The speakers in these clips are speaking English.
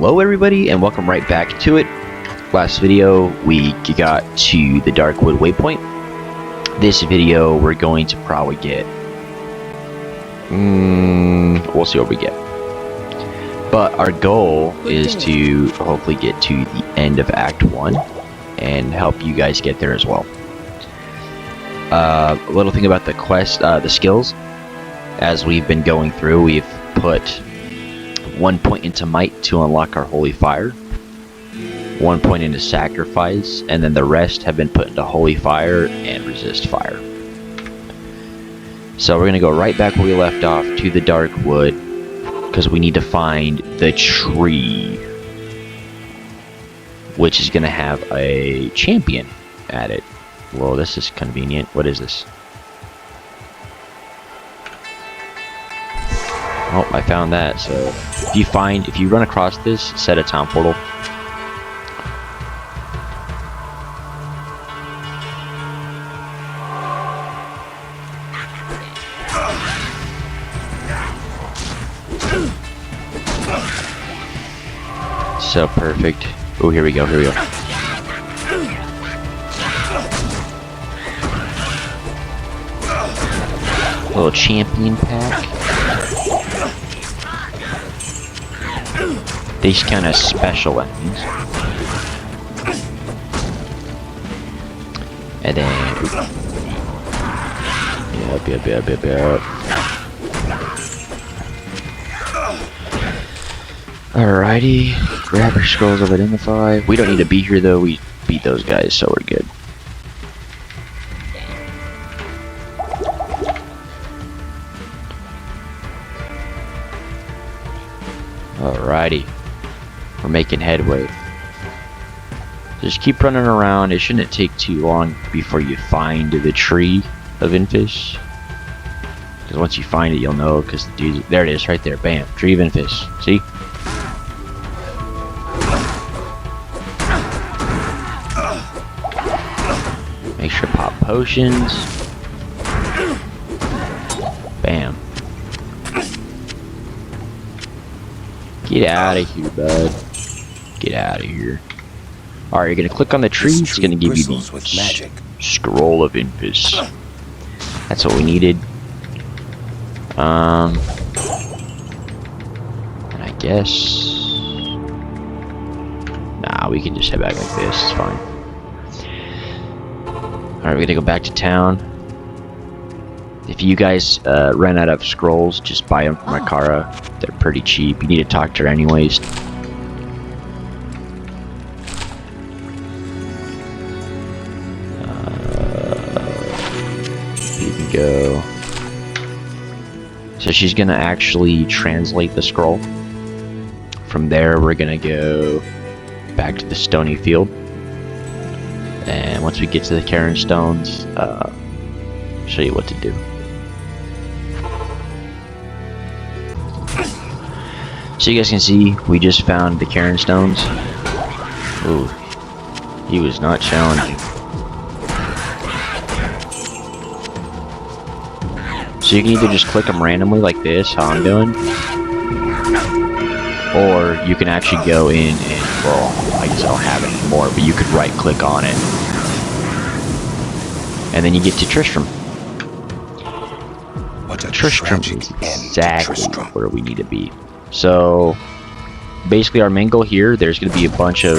Hello everybody and welcome right back to it. Last video we got to the Darkwood waypoint. This video we're going to probably get we'll see what we get. But our goal is to hopefully get to the end of Act 1 and help you guys get there as well. A little thing about the quest, the skills. As we've been going through, we've put 1 point into might to unlock our holy fire, 1 point into sacrifice, and then the rest have been put into holy fire and resist fire. So we're going to go right back where we left off to the Darkwood, because we need to find the tree, which is going to have a champion at it. Well, this is convenient. What is this? Oh, I found that. So if you run across this, set a town portal. So perfect. Oh, here we go. Here we go. Little champion pack. These kind of special enemies. And then yep. Alrighty. Grab our scrolls of identify. We don't need to be here though, we beat those guys, so we're good. Alrighty. We're making headway. Just keep running around. It shouldn't take too long before you find the tree of Infish. Because once you find it, you'll know. Because the dude, there it is, right there. Bam, tree of Infish. See? Make sure to pop potions. Bam. Get out of here, bud. Get out of here. Alright, you're gonna click on the tree. It's gonna give you the scroll of Infish. That's what we needed. And I guess. Nah, we can just head back like this. It's fine. Alright, we're gonna go back to town. If you guys run out of scrolls, just buy them from Akara. They're pretty cheap. You need to talk to her anyways. You can go. So she's gonna actually translate the scroll. From there, we're gonna go back to the stony field. And once we get to the Cairn Stones, show you what to do. So you guys can see, we just found the Cairn Stones. Ooh, he was not challenging. So you can either just click them randomly like this, how I'm doing, or you can actually go in and, well, I guess I don't have it anymore, but you could right click on it. And then you get to Tristram. Tristram is exactly where we need to be. So basically our main goal here, there's going to be a bunch of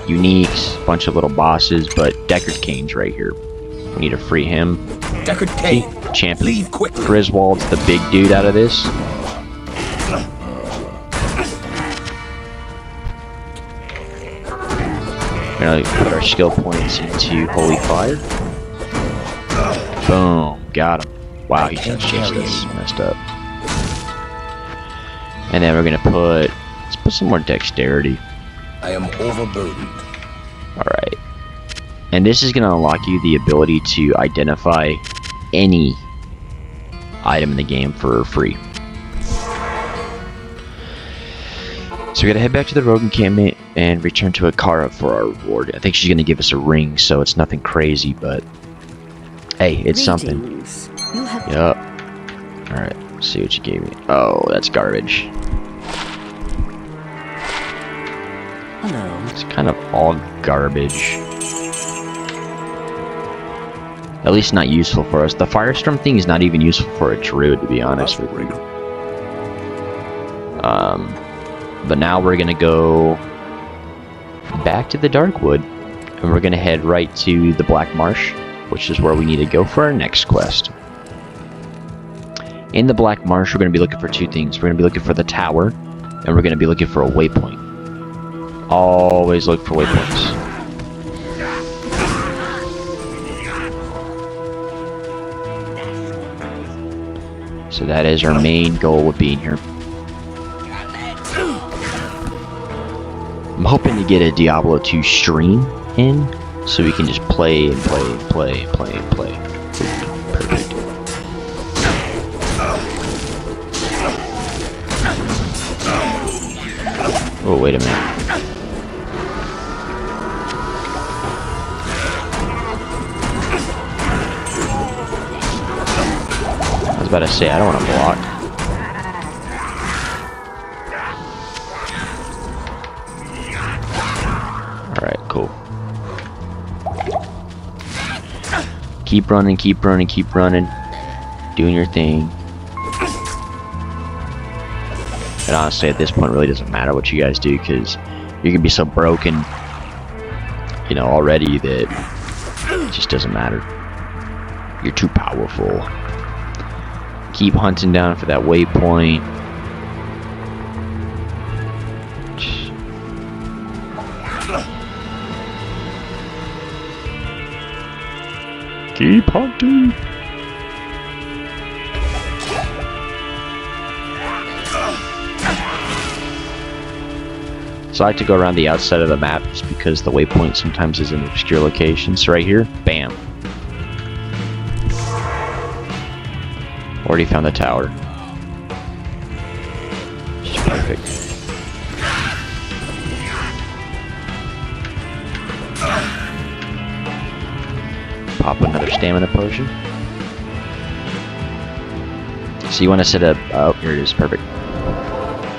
uniques, a bunch of little bosses, but Deckard Cain's right here. We need to free him. Deckard Cain, champion. leave quickly. Griswold's the big dude out of this. We're going to put our skill points into Holy Fire. Boom, got him. Wow, he just messed up. And then we're gonna let's put some more dexterity. I am overburdened. Alright. And this is gonna unlock you the ability to identify any item in the game for free. So we gotta head back to the rogue encampment and return to Akara for our reward. I think she's gonna give us a ring, so it's nothing crazy, but hey, it's something. Yup. Alright, see what you gave me. Oh, that's garbage. Hello. It's kind of all garbage. At least not useful for us. The firestorm thing is not even useful for a druid, to be honest with you. But now we're gonna go back to the Darkwood, and we're gonna head right to the Black Marsh, which is where we need to go for our next quest. In the Black Marsh, we're gonna be looking for two things. We're gonna be looking for the tower, and we're gonna be looking for a waypoint. Always look for waypoints. So that is our main goal with being here. I'm hoping to get a Diablo 2 stream in, so we can just play and play and play and play and play. Perfect. Oh, wait a minute. I was about to say, I don't want to block. Alright, cool. Keep running, keep running, keep running. Doing your thing. And honestly, at this point, it really doesn't matter what you guys do, because you can be so broken, you know, already that it just doesn't matter. You're too powerful. Keep hunting down for that waypoint. Keep hunting. So I like to go around the outside of the map just because the waypoint sometimes is in obscure locations. So right here, bam. Already found the tower. Just perfect. Pop another stamina potion. So you want to set a... oh, here it is. Perfect.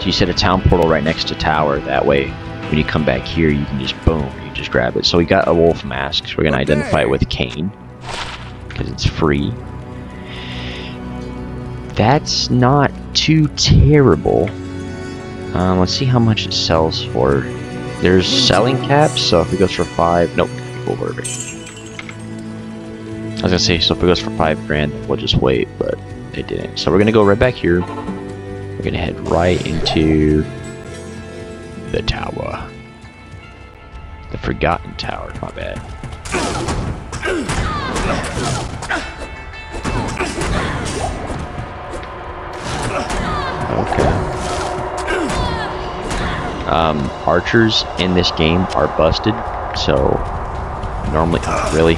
So you set a town portal right next to tower. That way, when you come back here, you can just boom. You can just grab it. So we got a wolf mask. So we're going to identify it with Cain, because it's free. That's not too terrible. Let's see how much it sells for. There's selling caps, so if it goes for 5... nope. We'll work it. I was gonna say, so if it goes for 5 grand, we'll just wait, but it didn't. So we're gonna go right back here. We're gonna head right into the tower. The Forgotten Tower, my bad. Okay. Archers in this game are busted, so normally, oh, really?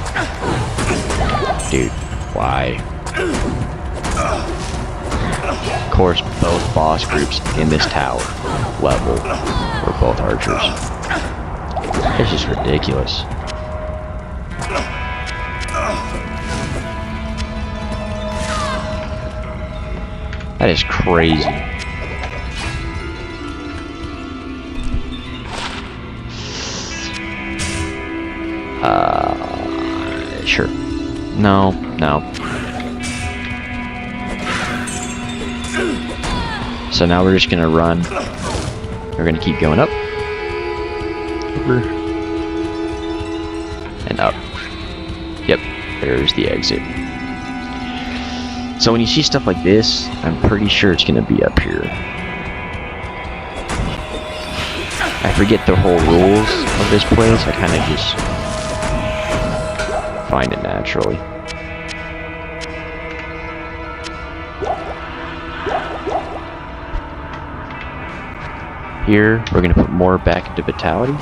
Dude, why? Of course, both boss groups in this tower level were both archers. It's just ridiculous. That is crazy. Sure. No. So now we're just gonna run. We're gonna keep going up. Over. And up. Yep, there's the exit. So when you see stuff like this, I'm pretty sure it's gonna be up here. I forget the whole rules of this place. I kind of just find it naturally. Here, we're going to put more back into Vitality.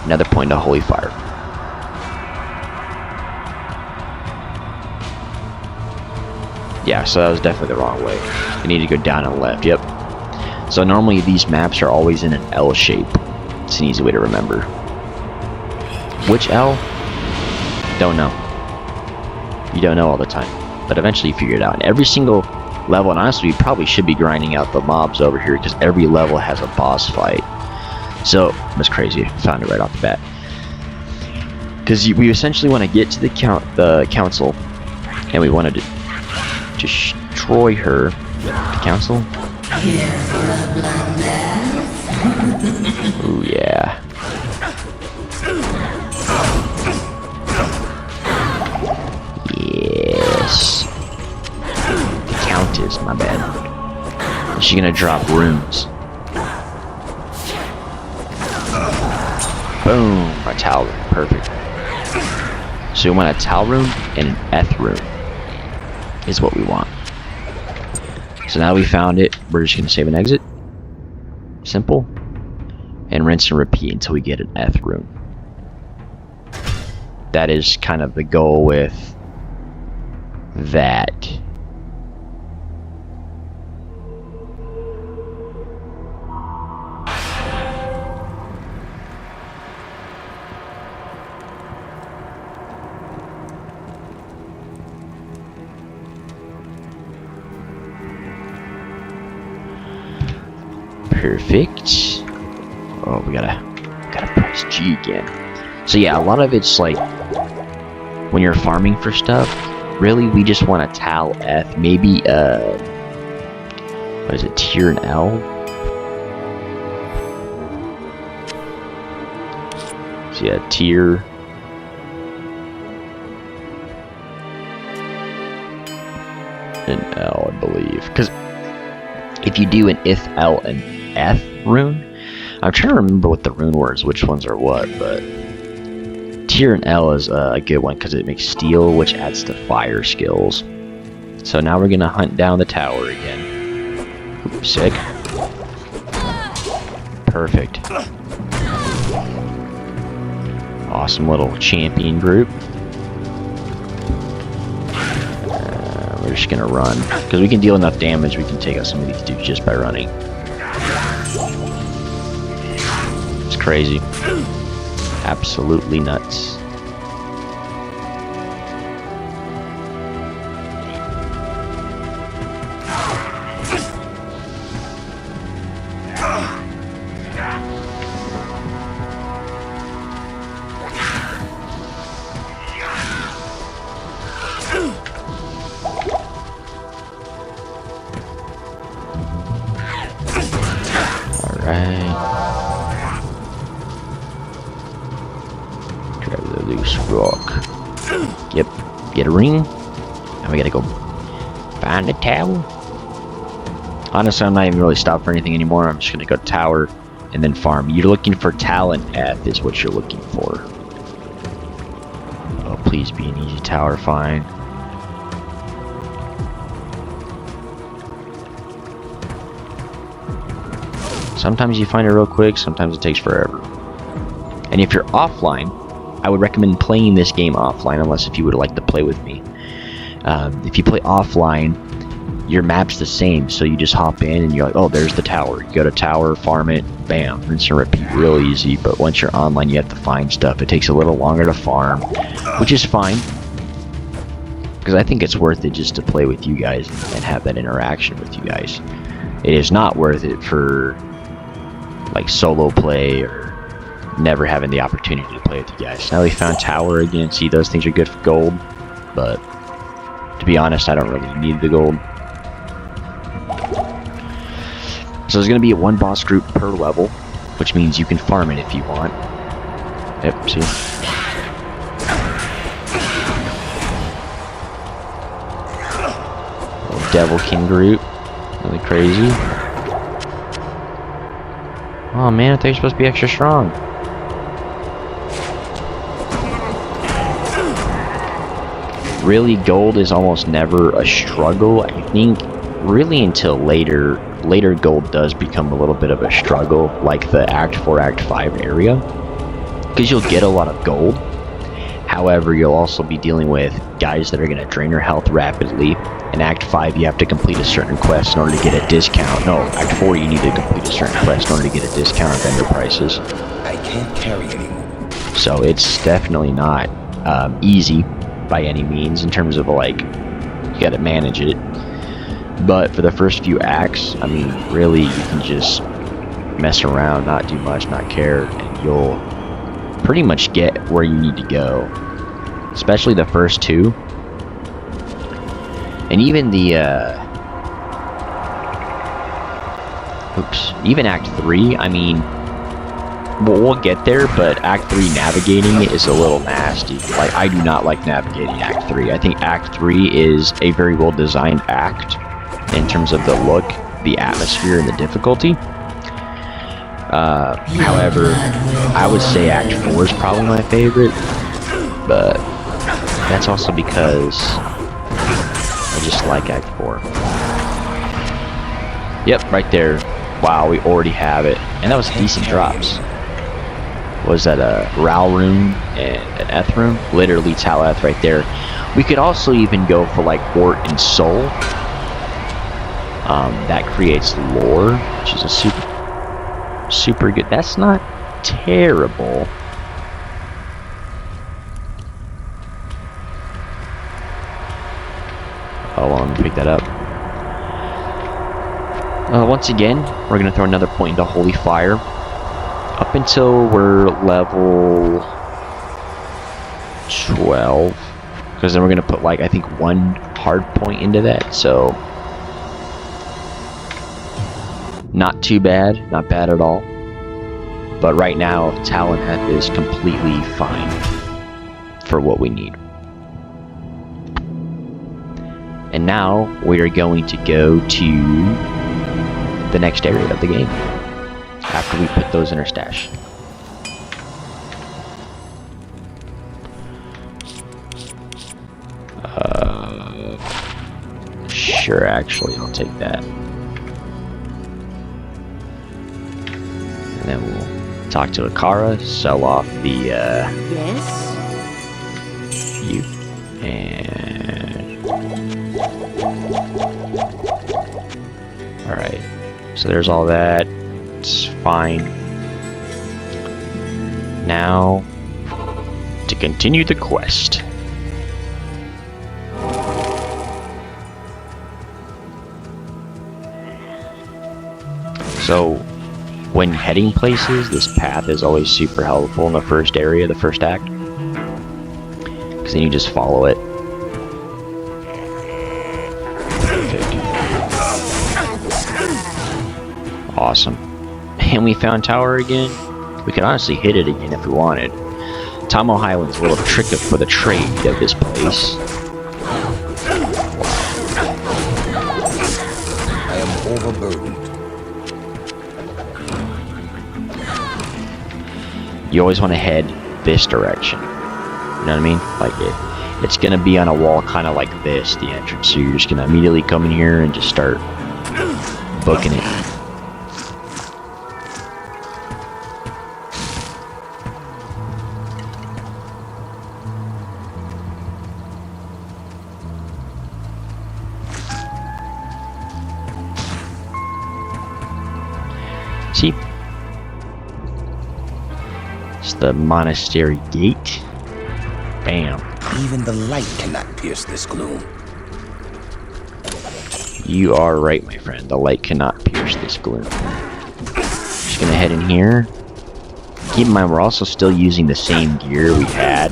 Another point of Holy Fire. Yeah, so that was definitely the wrong way. We need to go down and left, yep. So normally these maps are always in an L shape. It's an easy way to remember. Which L? Don't know. You don't know all the time. But eventually you figure it out. And every single level, and honestly, we probably should be grinding out the mobs over here because every level has a boss fight. So that's crazy. Found it right off the bat. Because we essentially want to get to the council, and we wanted to destroy her. The council. Ooh yeah. Yes. The countess, my bad. Is she gonna drop runes? Boom! A Tal rune. Perfect. So we want a Tal rune and an Eth rune. Is what we want. So now we found it. We're just gonna save and exit. Simple. And rinse and repeat until we get an Eth rune. That is kind of the goal with that. Perfect. Oh, we gotta press G again. So yeah, a lot of it's like when you're farming for stuff. Really, we just want a Tal Eth, maybe what is it, Tier and L? So yeah, Tier. And L, I believe. Because if you do an Ith, L, and Eth rune, I'm trying to remember what the rune words, which ones are what, but Tier and L is a good one because it makes steel, which adds to fire skills. So now we're gonna hunt down the tower again. Oops, sick. Perfect. Awesome little champion group. We're just gonna run because we can deal enough damage. We can take out some of these dudes just by running. It's crazy. Absolutely nuts. Rock. Yep, get a ring. And we gotta go find the tower. Honestly, I'm not even really stopped for anything anymore. I'm just gonna go tower and then farm. You're looking for Tal and Eth is what you're looking for. Oh, please be an easy tower find. Sometimes you find it real quick, sometimes it takes forever. And if you're offline, I would recommend playing this game offline, unless if you would like to play with me. If you play offline, your map's the same, so you just hop in and you're like, oh, there's the tower. You go to tower, farm it, bam, rinse and repeat, real easy. But once you're online, you have to find stuff. It takes a little longer to farm, which is fine, because I think it's worth it just to play with you guys and have that interaction with you guys. It is not worth it for like solo play or never having the opportunity to play with you guys. Now we found tower again. See, those things are good for gold, but to be honest, I don't really need the gold. So there's going to be one boss group per level, which means you can farm it if you want. Yep, see? Little Devil King group. Really crazy. Oh man, I thought you were supposed to be extra strong. Really, gold is almost never a struggle. I think really until later gold does become a little bit of a struggle, like the Act 4, Act 5 area, because you'll get a lot of gold. However, you'll also be dealing with guys that are going to drain your health rapidly. In Act 5, you have to complete a certain quest in order to get a discount. No, Act 4, you need to complete a certain quest in order to get a discount on vendor prices. I can't carry anymore. So it's definitely not easy by any means in terms of like, you got to manage it. But for the first few acts, I mean, really, you can just mess around, not do much, not care, and you'll pretty much get where you need to go. Especially the first two. And even the, even Act 3, I mean, we'll get there, but Act 3 navigating is a little nasty. Like, I do not like navigating Act 3. I think Act 3 is a very well-designed act in terms of the look, the atmosphere, and the difficulty. However, I would say Act 4 is probably my favorite, but that's also because I just like Act 4. Yep, right there. Wow, we already have it. And that was decent drops. Was that a Ral rune and an Eth rune? Literally Taleth right there. We could also even go for like Ort and Soul. That creates lore, which is a super good. That's not terrible. Oh, well, let me pick that up. Once again, we're going to throw another point into Holy Fire. Up until we're level 12. Because then we're going to put, like, I think one hard point into that. So, not too bad. Not bad at all. But right now, Talonheth is completely fine for what we need. And now, we are going to go to the next area of the game after we put those in our stash. Sure, actually, I'll take that. And then we'll talk to Akara, sell off the, Yes? you. And... Alright. So there's all that. It's fine. Now, to continue the quest. So, when heading places, this path is always super helpful in the first area, the first act. Because then you just follow it. Awesome. And we found Tower again. We could honestly hit it again if we wanted. Tomo Highland's a little trick for the trade of this place. I am overburdened. You always want to head this direction. You know what I mean? Like it's gonna be on a wall kind of like this, the entrance. So you're just gonna immediately come in here and just start booking it. See? It's the monastery gate. Bam. Even the light cannot pierce this gloom. You are right, my friend. The light cannot pierce this gloom. Just gonna head in here. Keep in mind, we're also still using the same gear we had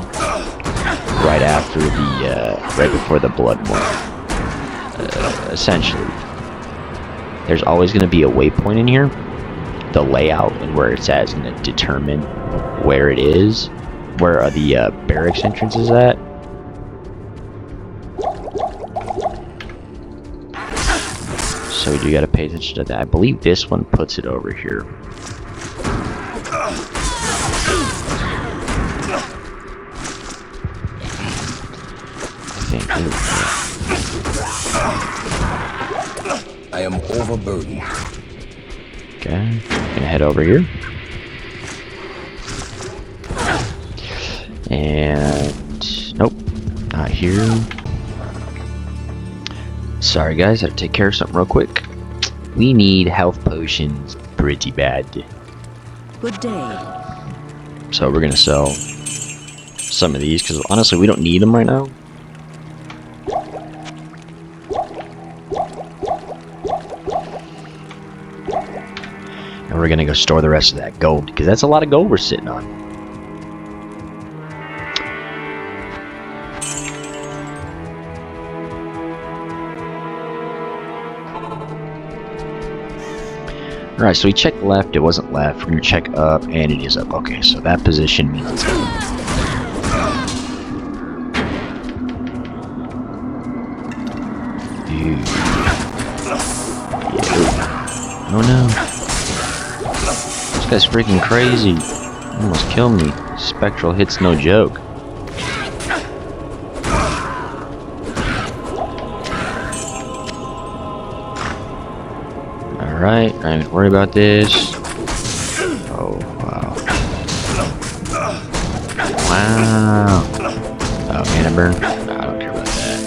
right after the, right before the Blood Moon. Essentially. There's always gonna be a waypoint in here. The layout and where it's at is going to determine where it is. Where are the barracks entrances at? So we do got to pay attention to that. I believe this one puts it over here. I think. I am overburdened. Okay, gonna head over here. And nope, not here. Sorry guys, I had to take care of something real quick. We need health potions pretty bad. Good day. So we're gonna sell some of these because honestly we don't need them right now. And we're gonna go store the rest of that gold, because that's a lot of gold we're sitting on. Alright, so we checked left, it wasn't left. We're gonna check up, and it is up. Okay, so that position means it's up. Dude. Yeah. Oh no. This guy's freaking crazy. Almost killed me. Spectral hits no joke. Alright, I ain't worry about this. Oh, wow. Wow. Oh, mana burn? No, I don't care about that.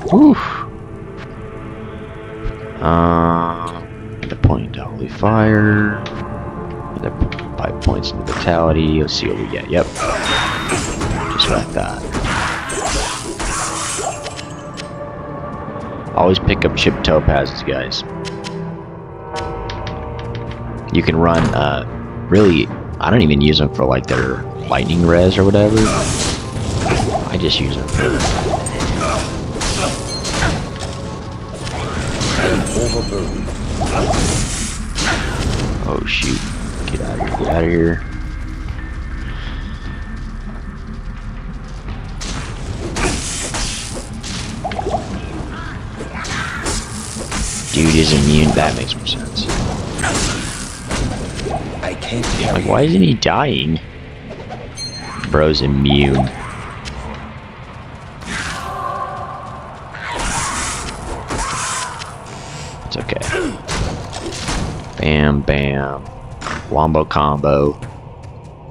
Whew. The point to holy fire. Another 5 points into vitality. Let's see what we get. Yep. Just like that. Always pick up chip topazes, guys. You can run, really, I don't even use them for like their lightning res or whatever. I just use them for... Overburdened. Oh shoot. Get out of here, get out of here. Dude is immune, that makes more sense. I can't carry Like, why isn't he dying? Bro's immune. It's okay. Bam, bam. Wombo combo.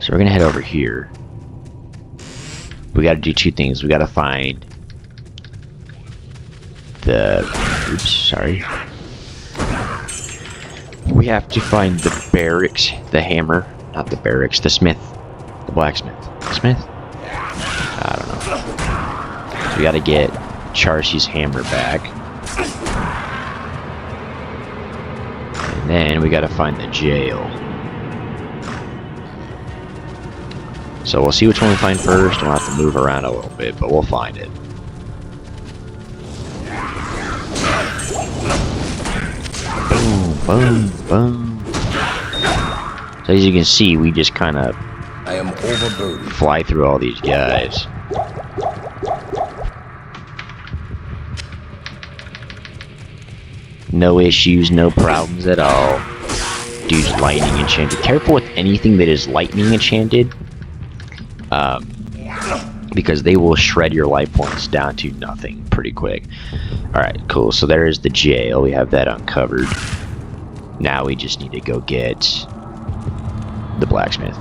So we're gonna head over here. We gotta do two things. We gotta find the... Oops, sorry. We have to find the barracks, the hammer, not the barracks, the smith, the blacksmith. The smith? I don't know. So we gotta get Charcy's hammer back. And then we gotta find the jail. So we'll see which one we find first, and we'll have to move around a little bit, but we'll find it. Boom, boom. So as you can see, we just kind of I am overburdened. fly through all these guys. No issues, no problems at all. Dude's lightning enchanted. Careful with anything that is lightning enchanted. Because they will shred your life points down to nothing pretty quick. Alright, cool. So there is the jail. We have that uncovered. Now we just need to go get the blacksmith.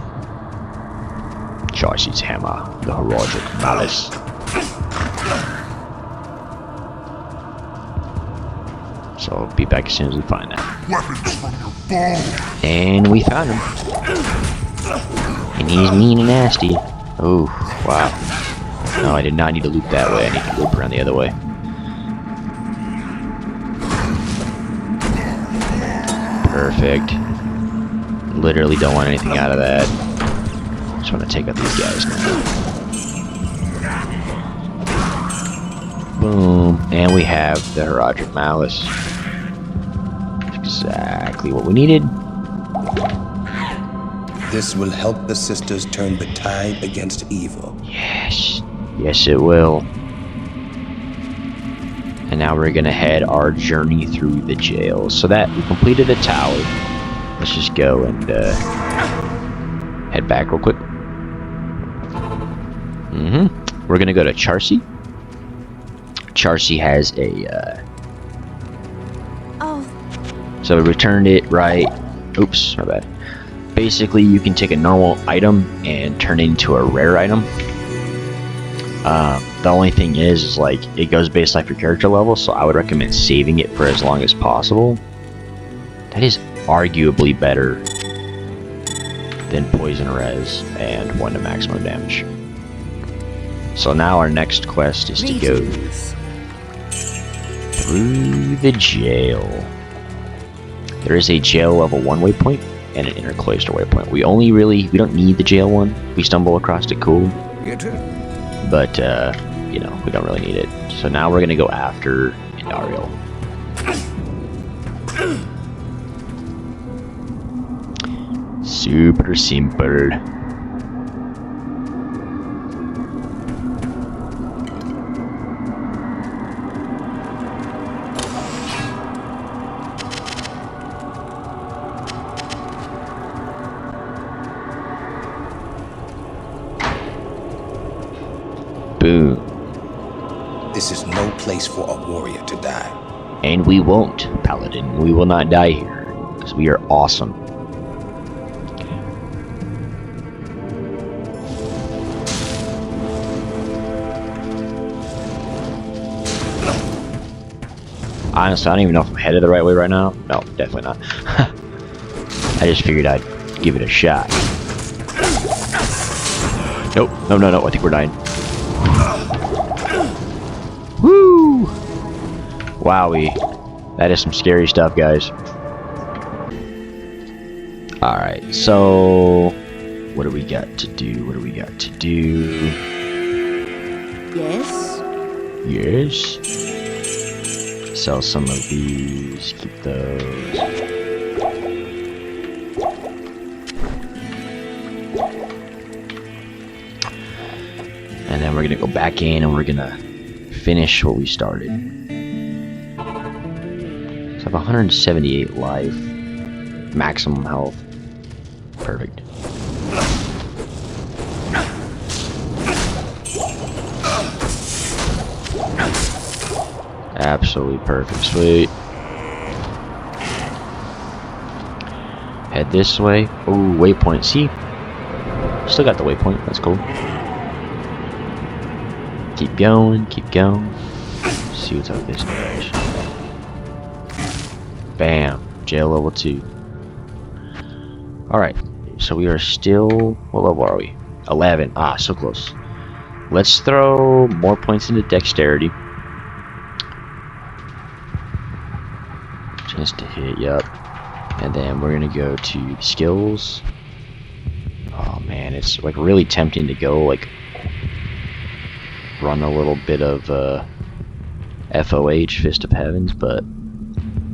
Charcy's hammer, the heroic malice. So I'll be back as soon as we find that. Weapons from your bow. And we found him. And he's mean and nasty. Oh, wow. No, I did not need to loop that way. I need to loop around the other way. Perfect. Literally don't want anything out of that. Just want to take out these guys now. Boom. And we have the Herodric Malice. Exactly what we needed. This will help the sisters turn the tide against evil. Yes. Yes, it will. And now we're gonna head our journey through the jail. So that we completed the tower. Let's just go and head back real quick. We're gonna go to Charcy. Charcy has a so we returned it, right? Oops, my bad. Basically, you can take a normal item and turn it into a rare item. The only thing is like, it goes based off your character level, so I would recommend saving it for as long as possible. That is arguably better than poison res and 1 to maximum damage. So now our next quest is to go... through the jail. There is a jail level 1 waypoint and an inner cloister waypoint. We don't need the jail one. If we stumble across it, cool. But, you know, we don't really need it. So now we're gonna go after Indariel. Super simple. Boom. This is no place for a warrior to die. And we won't, Paladin. We will not die here, because we are awesome. Honestly, I don't even know if I'm headed the right way right now. No, definitely not. I just figured I'd give it a shot. Nope. No. I think we're dying. Woo! Wowie. That is some scary stuff, guys. Alright, so... what do we got to do? Yes? Yes? Sell some of these. Keep those. And then we're gonna go back in and we're gonna finish what we started. So I have 178 life. Maximum health. Perfect. Absolutely perfect. Sweet. Head this way. Oh, waypoint. See? Still got the waypoint. That's cool. Keep going. See what's up this direction. Bam. Jail level 2. Alright. So we are still... what level are we? 11. Ah, so close. Let's throw more points into dexterity. Chance to hit, yep. And then we're gonna go to skills. Oh man, it's like really tempting to go like run a little bit of FOH, Fist of Heavens, but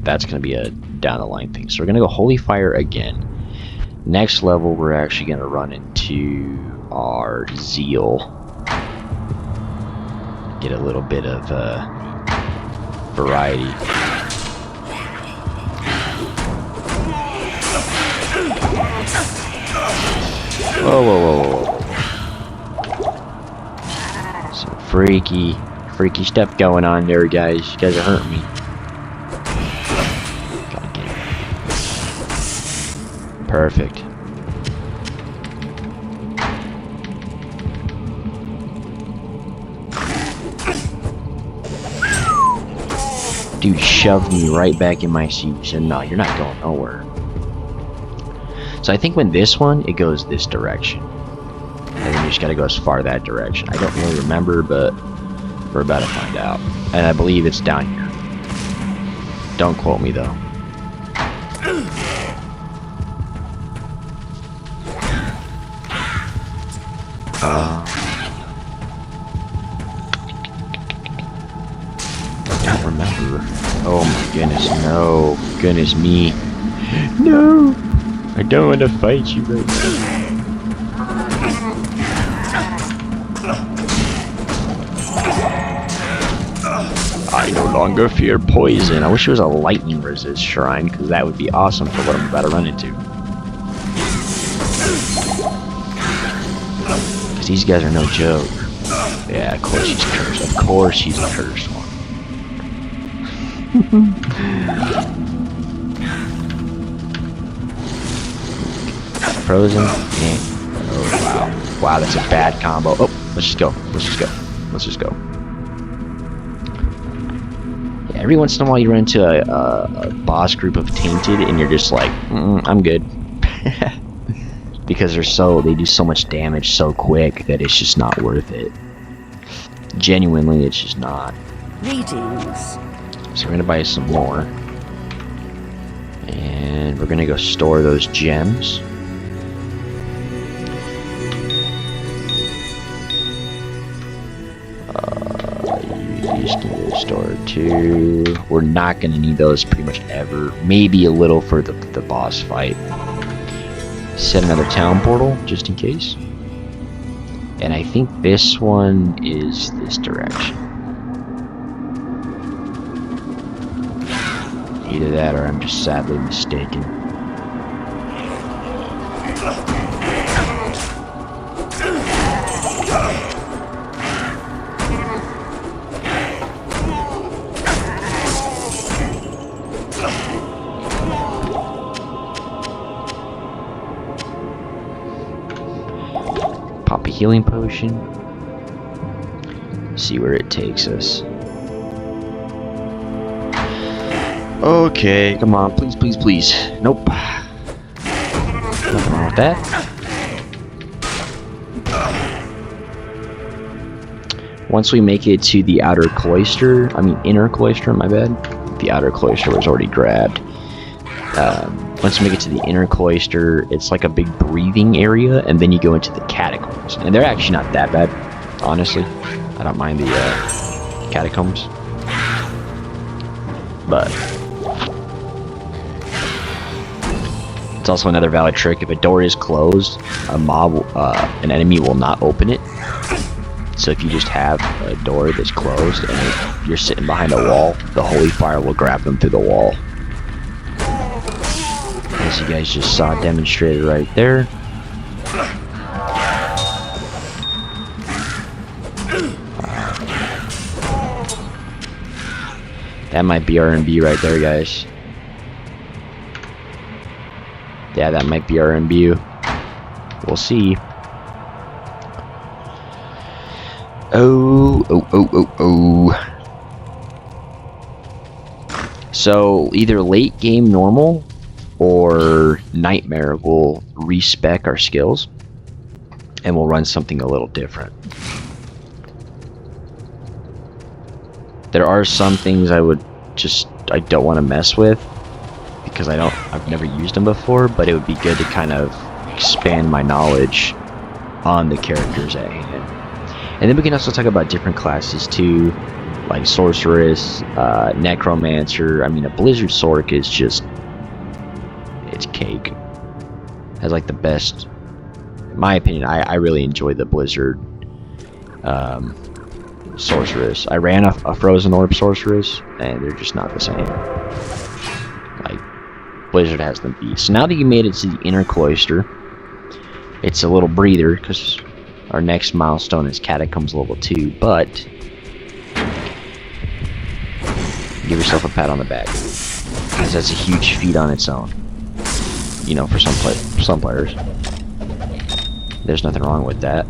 that's gonna be a down the line thing. So we're gonna go Holy Fire again. Next level, we're actually gonna run into our Zeal. Get a little bit of variety. Whoa. Some freaky stuff going on there, guys. You guys are hurting me. Gotta get it. Perfect. Dude shoved me right back in my seat. He said, no, you're not going nowhere. So I think when this one, it goes this direction. And then you just gotta go as far that direction. I don't really remember, but we're about to find out. And I believe it's down here. Don't quote me, though. I don't remember. Oh my goodness, no. Goodness me. No! I don't want to fight you right now. I no longer fear poison. I wish it was a lightning resist shrine, because that would be awesome for what I'm about to run into. Because these guys are no joke. Yeah, of course she's cursed. Of course she's the cursed one. Frozen. And, oh wow. Wow, that's a bad combo. Oh, let's just go. Yeah, every once in a while you run into a boss group of tainted and you're just like, I'm good. Because they do so much damage so quick that it's just not worth it. Genuinely, it's just not. Greetings. So we're gonna buy some more. And we're gonna go store those gems. These can go stored too. We're not gonna need those pretty much ever. Maybe a little for the boss fight. Set another town portal just in case. And I think this one is this direction. Either that or I'm just sadly mistaken. Pop a healing potion. See where it takes us. Okay, come on, please, please, please. Nope. Nothing wrong with that. Once we make it to the outer cloister, inner cloister, my bad. The outer cloister was already grabbed. Once you make it to the inner cloister, it's like a big breathing area, and then you go into the catacombs. And they're actually not that bad, honestly. I don't mind the catacombs. But it's also another valid trick. If a door is closed, an enemy will not open it. So if you just have a door that's closed and you're sitting behind a wall, the holy fire will grab them through the wall. As you guys just saw demonstrated right there. That might be R&B right there, guys. Yeah, that might be R&B. We'll see. Oh. So either late game normal or nightmare will respec our skills and we'll run something a little different. There are some things I don't want to mess with because I've never used them before, but it would be good to kind of expand my knowledge on the characters at hand. And then we can also talk about different classes too, like sorceress, necromancer. A blizzard sork is just, it's cake. Has like the best, in my opinion. I really enjoy the blizzard sorceress. I ran a frozen orb sorceress, and they're just not the same. Like blizzard has them beat. So now that you made it to the inner cloister, it's a little breather because our next milestone is catacombs level 2. But give yourself a pat on the back, because that's a huge feat on its own. You know, for some players, there's nothing wrong with that.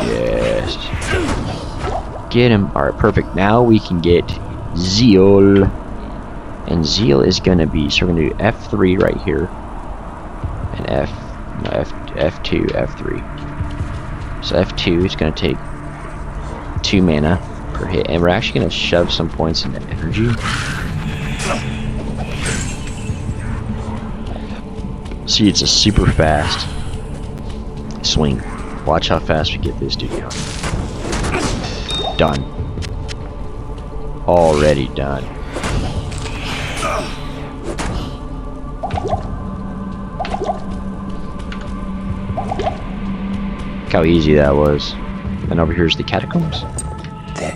Yes. Get him. Alright, perfect. Now we can get Zeal. And Zeal is gonna be, so we're gonna do F3 right here. And F2, F3. So F2 is going to take 2 mana per hit, and we're actually going to shove some points into energy. See, it's a super fast swing. Watch how fast we get this dude going. Done. Already done. How easy that was. And over here's the catacombs.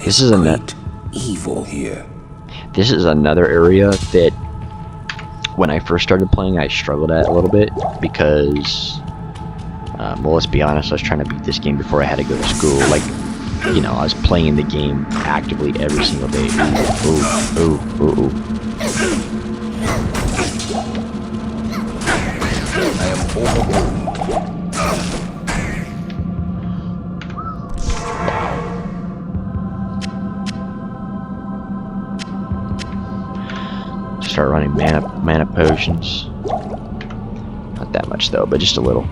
This is great evil here. This is another area that when I first started playing I struggled at a little bit because well, let's be honest, I was trying to beat this game before I had to go to school. Like, you know, I was playing the game actively every single day. Ooh. I am overwhelmed. Start running mana potions. Not that much though, but just a little.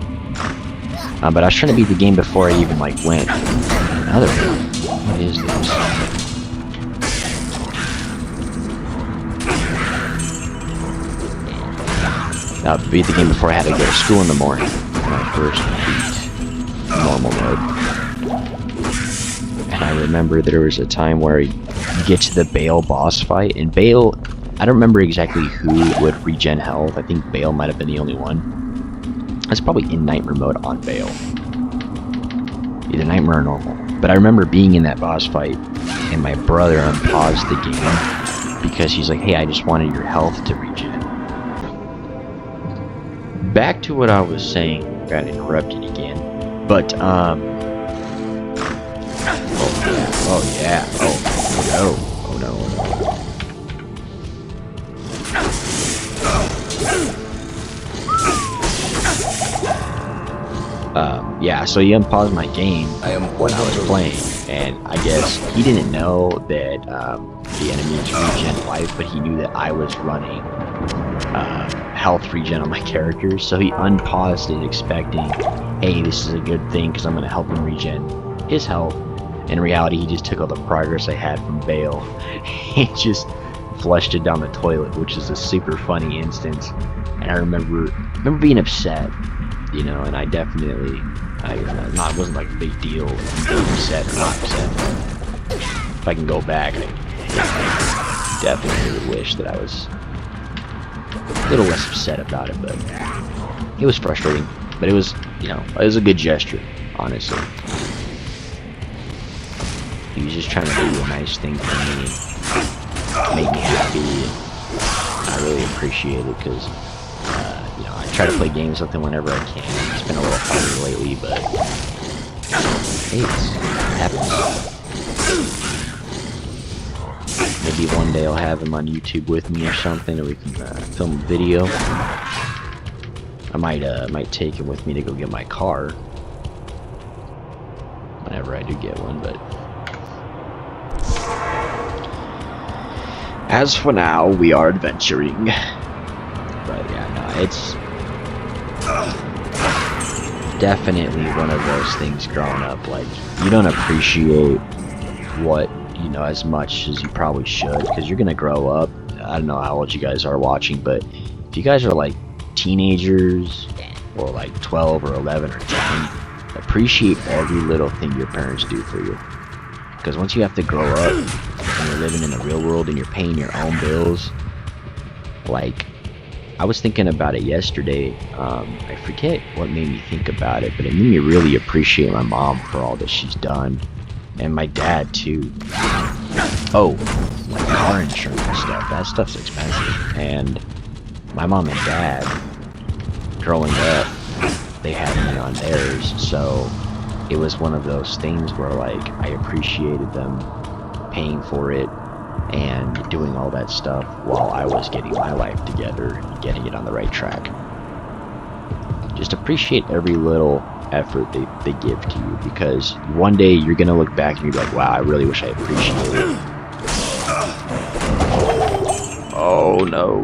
But I was trying to beat the game before I even like went. Another one. What is this? I beat the game before I had to go to school in the morning. When I first beat normal mode. And I remember there was a time where you get to the Bale boss fight, and Bale, I don't remember exactly who would regen health. I think Bale might have been the only one. That's probably in Nightmare mode on Bale. Either Nightmare or normal. But I remember being in that boss fight, and my brother unpaused the game because he's like, hey, I just wanted your health to regen. Back to what I was saying. Got interrupted again. But, oh yeah. Oh no. Oh no. Yeah, so he unpaused my game when I was playing, and I guess he didn't know that the enemies regen life, but he knew that I was running health regen on my characters, so he unpaused it expecting, hey, this is a good thing because I'm going to help him regen his health. In reality, he just took all the progress I had from Bale and just flushed it down the toilet, which is a super funny instance. And I remember being upset, you know, and I definitely, wasn't like a big deal if being upset or not upset. If I can go back, I definitely would wish that I was a little less upset about it, but it was frustrating. But it was, you know, it was a good gesture, honestly. He was just trying to do a nice thing for me, make me happy, and I really appreciate it because, you know, I try to play games with him whenever I can. It's been a little harder lately, but hey, it happens. Maybe one day I'll have him on YouTube with me or something, or we can film a video. I might take him with me to go get my car whenever I do get one, but as for now, we are adventuring. But yeah, no, it's definitely one of those things growing up. Like, you don't appreciate what, you know, as much as you probably should, because you're gonna grow up. I don't know how old you guys are watching, but if you guys are like teenagers or like 12 or 11 or 10, appreciate every little thing your parents do for you. Because once you have to grow up and you're living in the real world and you're paying your own bills, like, I was thinking about it yesterday. I forget what made me think about it, but it made me really appreciate my mom for all that she's done, and my dad too. Oh, like car insurance and stuff. That stuff's expensive. And my mom and dad, growing up, they had me on theirs, so it was one of those things where, like, I appreciated them paying for it and doing all that stuff while I was getting my life together and getting it on the right track. Just appreciate every little effort they give to you, because one day you're gonna look back and you're like, wow, I really wish I appreciated it. Oh no.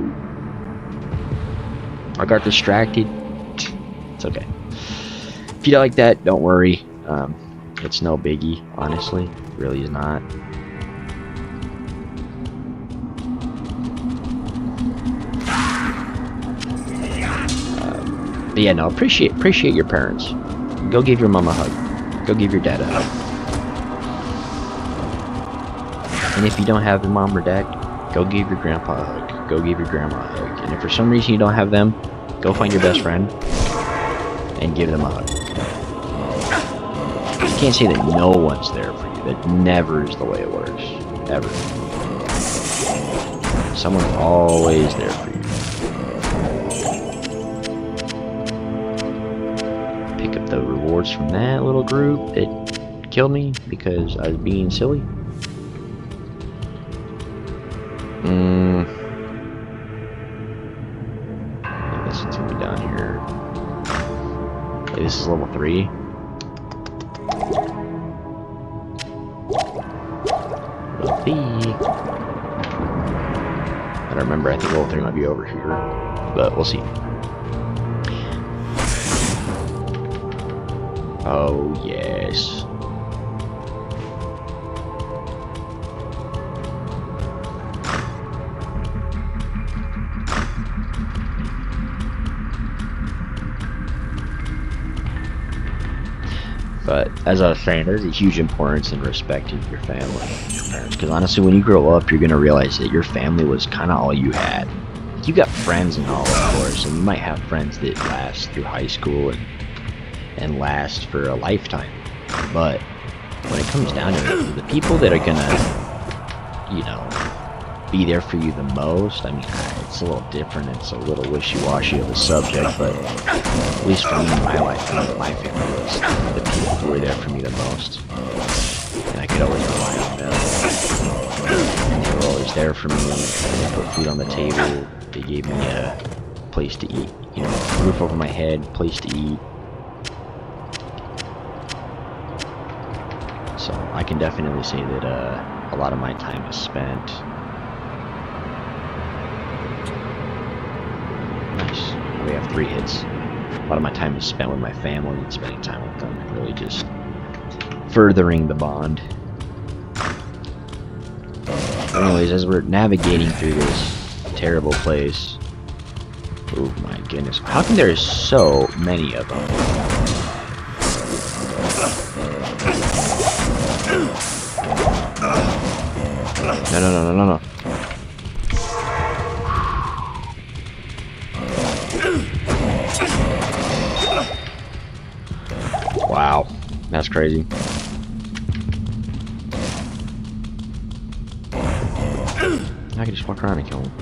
I got distracted. It's okay. If you don't like that, don't worry. It's no biggie, honestly. It really is not. But yeah, no, appreciate your parents. Go give your mom a hug. Go give your dad a hug. And if you don't have your mom or dad, go give your grandpa a hug. Go give your grandma a hug. And if for some reason you don't have them, go find your best friend and give them a hug. You can't say that no one's there for you. That never is the way it works. Ever. Someone's always there for you. Pick up the rewards from that little group that killed me because I was being silly. I guess it's gonna be down here. Hey, this is level 3. Level 3. I don't remember. I think level 3 might be over here, but we'll see. Oh, yes. But as I was saying, there's a huge importance in respecting your family and your parents. Because honestly, when you grow up, you're gonna realize that your family was kind of all you had. You got friends and all, of course, and you might have friends that last through high school and last for a lifetime. But when it comes down to it, the people that are gonna, you know, be there for you the most, I mean, it's a little different, it's a little wishy-washy of a subject, but at least for me in my life, my family was the people who were there for me the most, and I could always rely on them. They were always there for me. They put food on the table, they gave me a place to eat, you know, a roof over my head, place to eat. So I can definitely say that a lot of my time is spent. Nice. We have 3 hits. A lot of my time is spent with my family and spending time with them, and really just furthering the bond. Anyways, as we're navigating through this terrible place, oh my goodness, how come there's so many of them? No. Wow, that's crazy. I can just walk around and kill him.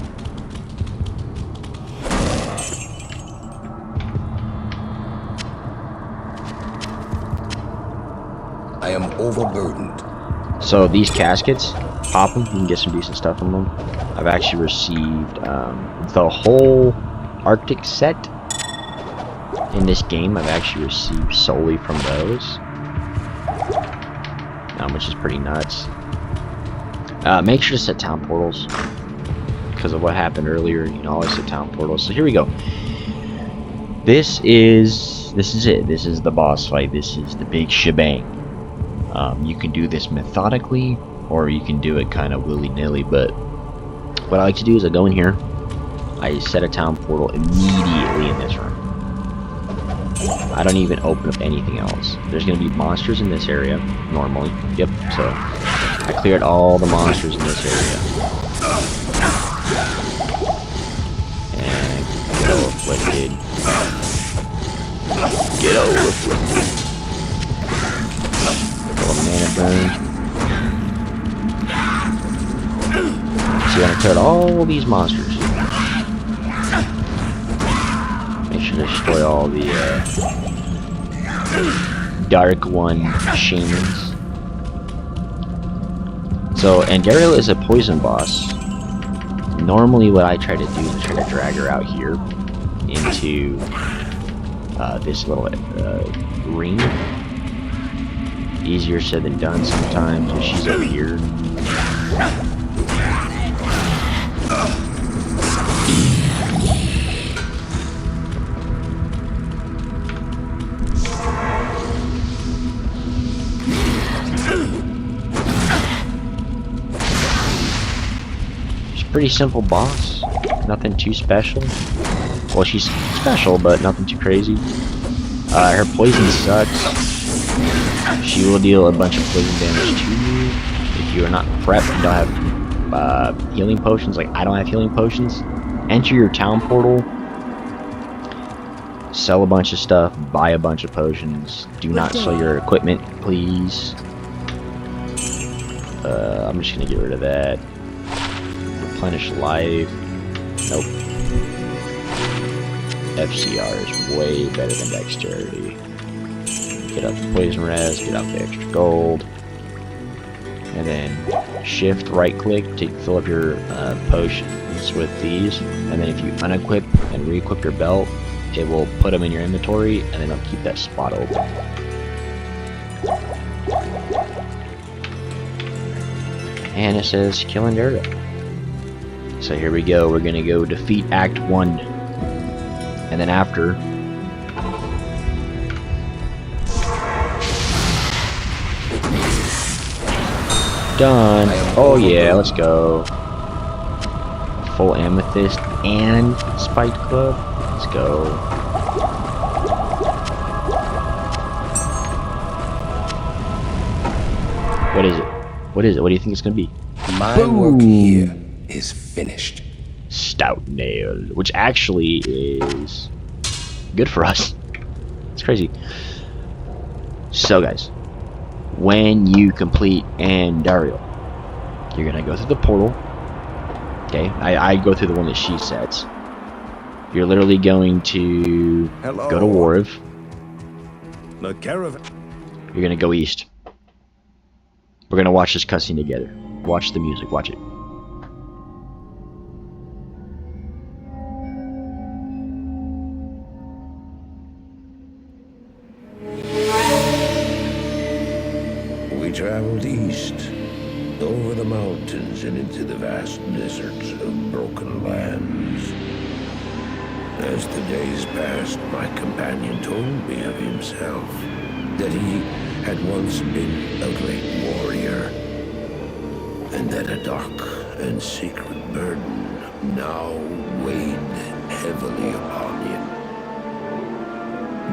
I am overburdened. So these caskets, pop them, you can get some decent stuff from them. I've actually received the whole Arctic set in this game. I've actually received solely from those, which is pretty nuts. Make sure to set town portals because of what happened earlier. You know, always set town portals. So here we go. This is it. This is the boss fight. This is the big shebang. You can do this methodically, or you can do it kind of willy-nilly, but what I like to do is I go in here, I set a town portal immediately in this room. I don't even open up anything else. There's going to be monsters in this area, normally. Yep, so I cleared all the monsters in this area. And get over-afflicted. Get over-afflicted. Mana burn. See, I cleared all these monsters. Make sure to destroy all the Dark One shamans. So, Andaria is a poison boss. Normally, what I try to do is try to drag her out here into this little ring. Easier said than done sometimes, but she's over here. She's a pretty simple boss. Nothing too special. Well, she's special, but nothing too crazy. Her poison sucks. She will deal a bunch of poison damage to you if you are not prepped and don't have healing potions. Like, I don't have healing potions. Enter your town portal, sell a bunch of stuff, buy a bunch of potions. Do not sell your equipment, please. I'm just gonna get rid of that. Replenish life. Nope. FCR is way better than dexterity. Get out the poison res, get out the extra gold, and then shift right click to fill up your potions with these, and then if you unequip and re-equip your belt, it will put them in your inventory, and then it'll keep that spot open. And it says kill Andaria. So here we go, we're gonna go defeat Act 1, and then after done. I am Oh yeah, overwhelmed. let's go. Full amethyst and spiked club. Let's go. What is it? What is it? What do you think it's gonna be? My work here is finished. Stout nail, which actually is good for us. It's crazy. So guys, when you complete Andariel, you're gonna go through the portal. Okay, I go through the one that she sets. You're literally going to go to Wariv. The caravan. You're gonna go east. We're gonna watch this cutscene together. Watch the music. Watch it. We traveled east, over the mountains and into the vast deserts of broken lands. As the days passed, my companion told me of himself, that he had once been a great warrior, and that a dark and secret burden now weighed heavily upon him.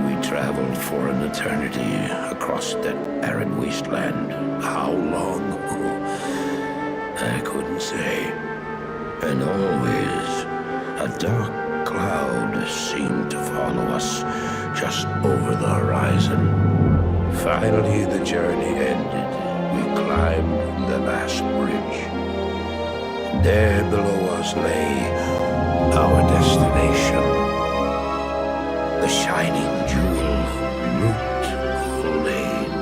We traveled for an eternity across that arid wasteland. How long? I couldn't say. And always, a dark cloud seemed to follow us just over the horizon. Finally, the journey ended. We climbed the last bridge. There below us lay our destination. The shining jewel, Loot Lane,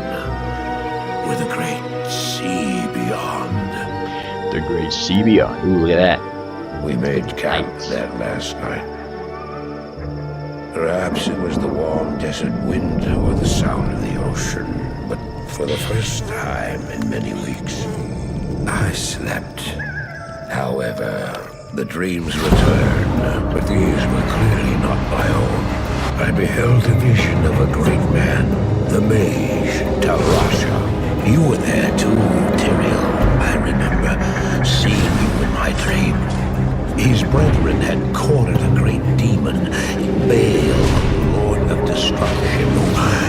with a great sea beyond. The great sea beyond. Ooh, look at that. We made camp Nice. that last night. Perhaps it was the warm desert wind or the sound of the ocean, but for the first time in many weeks, I slept. However, the dreams returned, but these were clearly not my own. I beheld a vision of a great man, the mage, Talrasha. You were there too, Tyrael. I remember seeing you in my dream. His brethren had cornered a great demon, Baal, Lord of Destruction, who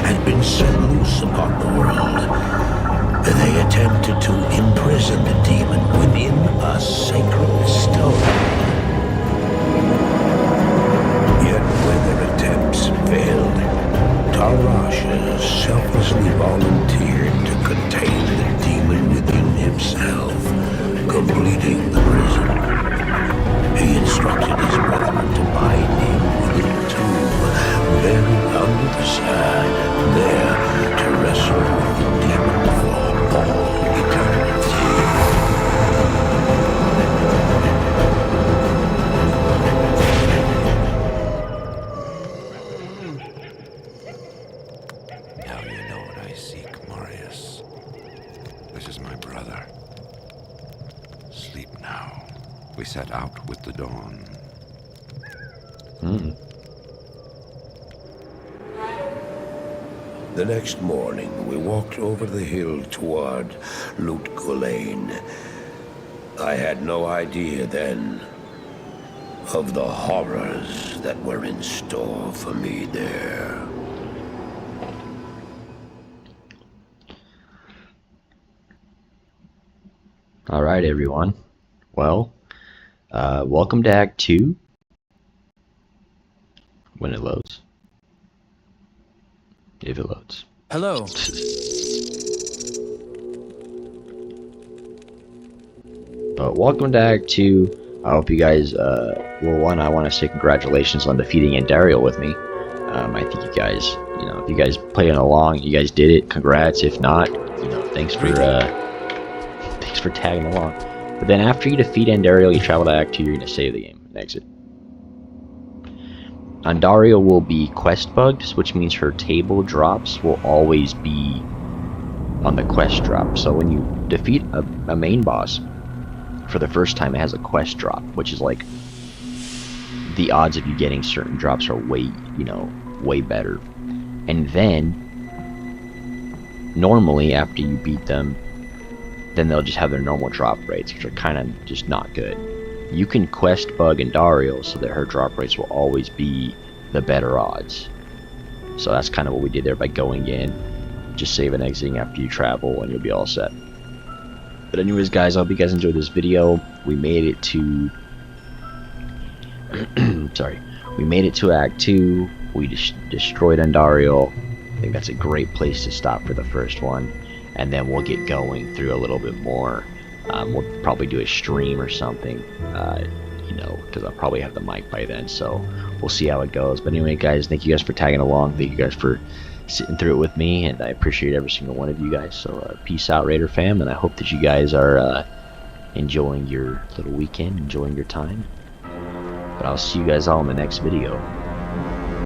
had been set loose upon the world. They attempted to imprison the demon within a sacred stone. Yet when their attempts failed, Talrasha selflessly volunteered to contain the demon within himself, completing the prison. He instructed his brethren to bind him within a tomb, buried under the sand, there to wrestle with the demon for all eternity. Now you know what I seek, Marius. This is my brother. Sleep now. We set out with the dawn. The next morning, we walked over the hill toward Loot Lane. I had no idea then of the horrors that were in store for me there. Alright, everyone. Well, welcome to Act 2. When it loads. If it loads. Hello. Welcome to Act 2. I hope you guys, well, one, I want to say congratulations on defeating Andariel with me. I think you guys, if you guys playing along, you guys did it. Congrats. If not, thanks for tagging along. But then after you defeat Andariel, you travel to Act 2, you're going to save the game and exit. Andariel will be quest bugged, which means her table drops will always be on the quest drop. So when you defeat a main boss for the first time, it has a quest drop, which is like the odds of you getting certain drops are way better. And then normally after you beat them, then they'll just have their normal drop rates, which are kind of just not good. You can quest bug Andariel so that her drop rates will always be the better odds. So that's kind of what we did there by going in, just save and exiting after you travel, and you'll be all set. But anyways, guys, I hope you guys enjoyed this video. We made it to sorry, we made it to Act 2. We destroyed Andariel. I think that's a great place to stop for the first one, and then we'll get going through a little bit more. We'll probably do a stream or something, you know, because I'll probably have the mic by then, so we'll see how it goes. But anyway, guys, thank you guys for tagging along. Thank you guys for sitting through it with me, and I appreciate every single one of you guys. So peace out, Raider fam, and I hope that you guys are enjoying your little weekend, enjoying your time. But I'll see you guys all in the next video.